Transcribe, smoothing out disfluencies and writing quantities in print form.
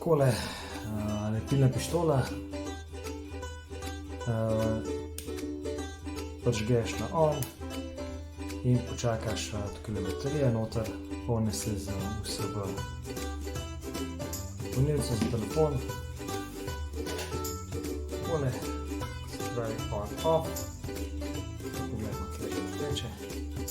takole, lepilna pištola, prižgeš na on in počakaš, tukaj baterija noter, polne se z USB polnilcem za telefon, takole, se pravi on off, pogledamo, kaj že teče.